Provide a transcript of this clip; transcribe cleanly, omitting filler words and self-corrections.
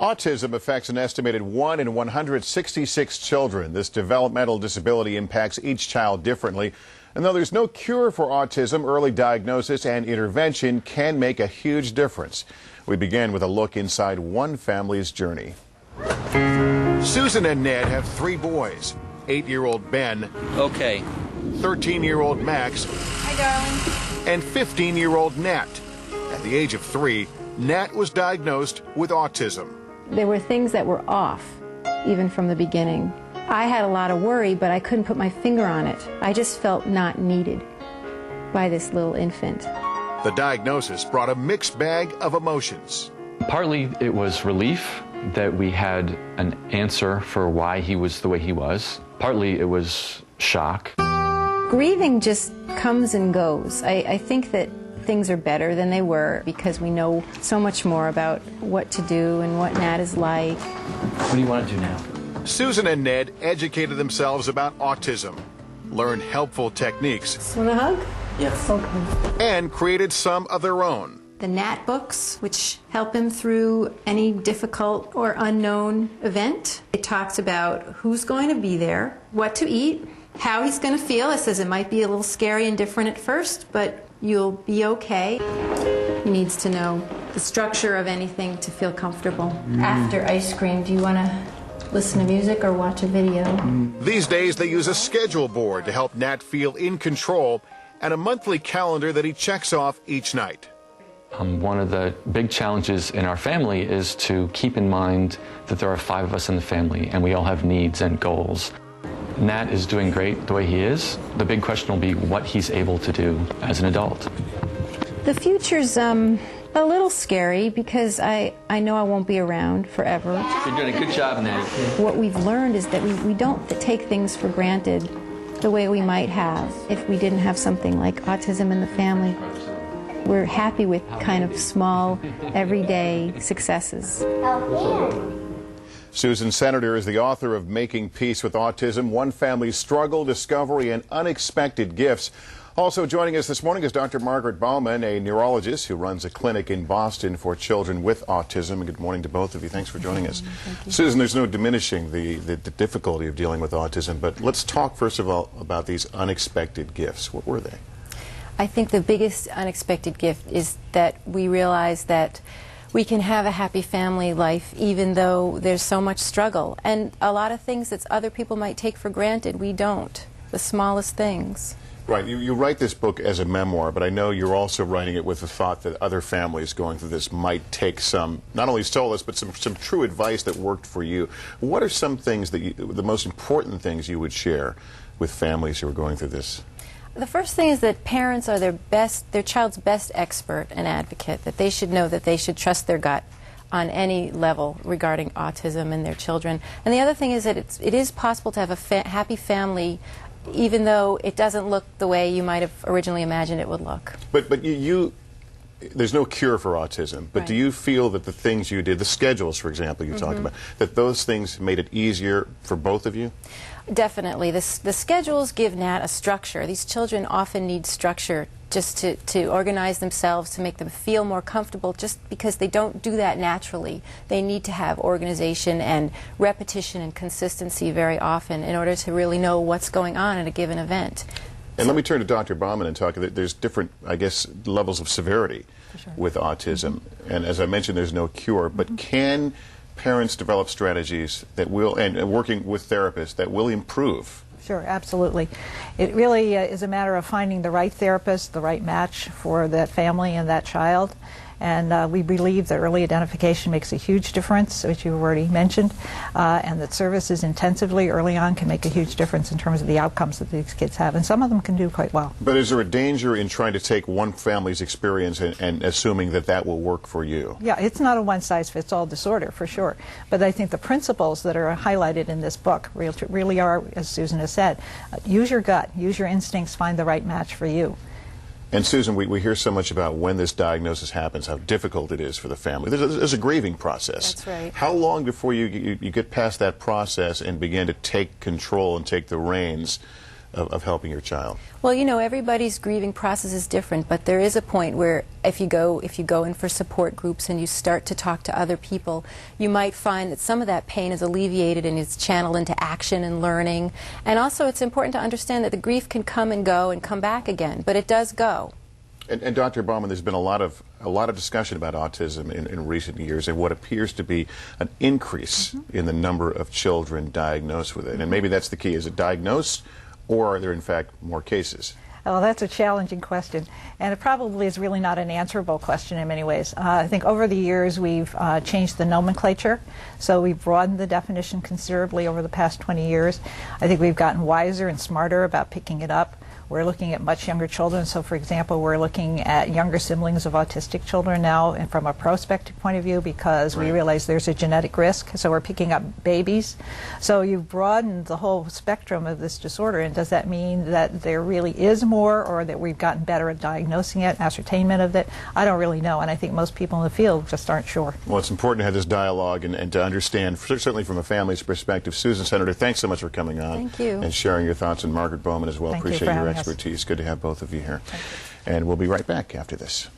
Autism affects an estimated 1 in 166 children. This developmental disability impacts each child differently. And though there's no cure for autism, early diagnosis and intervention can make a huge difference. We begin with a look inside one family's journey. Susan and Ned have 3 boys. 8-year-old Ben. Okay. 13-year-old Max. Hi, darling. And 15-year-old Nat. At the age of 3, Nat was diagnosed with autism. There were things that were off, even from the beginning. I had a lot of worry, but I couldn't put my finger on it. I just felt not needed by this little infant. The diagnosis brought a mixed bag of emotions. Partly it was relief that we had an answer for why he was the way he was. Partly it was shock. Grieving just comes and goes. I think that things are better than they were because we know so much more about what to do and what Nat is like. What do you want to do now? Susan and Ned educated themselves about autism, learned helpful techniques, Want a hug? Yes. Okay. and created some of their own. The Nat books, which help him through any difficult or unknown event. It talks about who's going to be there, what to eat, how he's going to feel. It says it might be a little scary and different at first, but you'll be okay. He needs to know the structure of anything to feel comfortable. After ice cream, do you want to listen to music or watch a video? These days they use a schedule board to help Nat feel in control and a monthly calendar that he checks off each night. One of the big challenges in our family is to keep in mind that there are 5 of us in the family and we all have needs and goals. Nat is doing great the way he is. The big question will be what he's able to do as an adult. The future's a little scary because I know I won't be around forever. You're doing a good job, Ned. What we've learned is that we don't take things for granted the way we might have if we didn't have something like autism in the family. We're happy with kind of small, everyday successes. Susan Senator is the author of Making Peace with Autism, One Family's Struggle, Discovery, and Unexpected Gifts. Also joining us this morning is Dr. Margaret Bauman, a neurologist who runs a clinic in Boston for children with autism. And good morning to both of you. Thanks for joining us. Susan, there's no diminishing the difficulty of dealing with autism, but let's talk first of all about these unexpected gifts. What were they? I think the biggest unexpected gift is that we realize that we can have a happy family life even though there's so much struggle. And a lot of things that other people might take for granted, we don't. The smallest things. Right. You write this book as a memoir, but I know you're also writing it with the thought that other families going through this might take some, not only solace, but some true advice that worked for you. What are some things that the most important things you would share with families who are going through this? The first thing is that parents are their child's best expert and advocate, that they should know that they should trust their gut on any level regarding autism in their children. And the other thing is that it is possible to have a happy family even though it doesn't look the way you might have originally imagined it would look. But there's no cure for autism, but Right. do you feel that the things you did, the schedules, for example, you talked about, that those things made it easier for both of you? Definitely. The schedules give Nat a structure. These children often need structure just to organize themselves, to make them feel more comfortable, just because they don't do that naturally. They need to have organization and repetition and consistency very often in order to really know what's going on at a given event. And let me turn to Dr. Bauman and talk that there's different, I guess, levels of severity with autism. And as I mentioned, there's no cure, but can parents develop strategies that will, and working with therapists, that will improve? Sure, absolutely. It really is a matter of finding the right therapist, the right match for that family and that child. And we believe that early identification makes a huge difference, which you've already mentioned, and that services intensively early on can make a huge difference in terms of the outcomes that these kids have. And some of them can do quite well. But is there a danger in trying to take one family's experience and assuming that that will work for you? Yeah, it's not a one-size-fits-all disorder, for sure. But I think the principles that are highlighted in this book really are, as Susan has said, use your gut, use your instincts, find the right match for you. And Susan, we hear so much about when this diagnosis happens, how difficult it is for the family. There's a grieving process. That's right. How long before you get past that process and begin to take control and take the reins of helping your child? Well, you know, everybody's grieving process is different, but there is a point where if you go in for support groups and you start to talk to other people, you might find that some of that pain is alleviated and is channeled into action and learning. And also it's important to understand that the grief can come and go and come back again, but it does go. And Dr. Bauman, there's been a lot of discussion about autism in recent years and what appears to be an increase in the number of children diagnosed with it. And maybe that's the key. Is it diagnosed, or are there in fact more cases? Oh, that's a challenging question, and it probably is really not an answerable question in many ways. I think over the years we've changed the nomenclature, so we've broadened the definition considerably over the past 20 years. I think we've gotten wiser and smarter about picking it up. We're looking at much younger children, so for example, we're looking at younger siblings of autistic children now, and from a prospective point of view, because we realize there's a genetic risk, so we're picking up babies. So you've broadened the whole spectrum of this disorder, and does that mean that there really is more, or that we've gotten better at diagnosing it, ascertainment of it? I don't really know, and I think most people in the field just aren't sure. Well, it's important to have this dialogue and to understand, certainly from a family's perspective. Susan, Senator, thanks so much for coming on. Thank you. And sharing your thoughts, and Margaret Bauman as well. Thank you Appreciate for your having us. expertise. Good to have both of you here. And we'll be right back after this.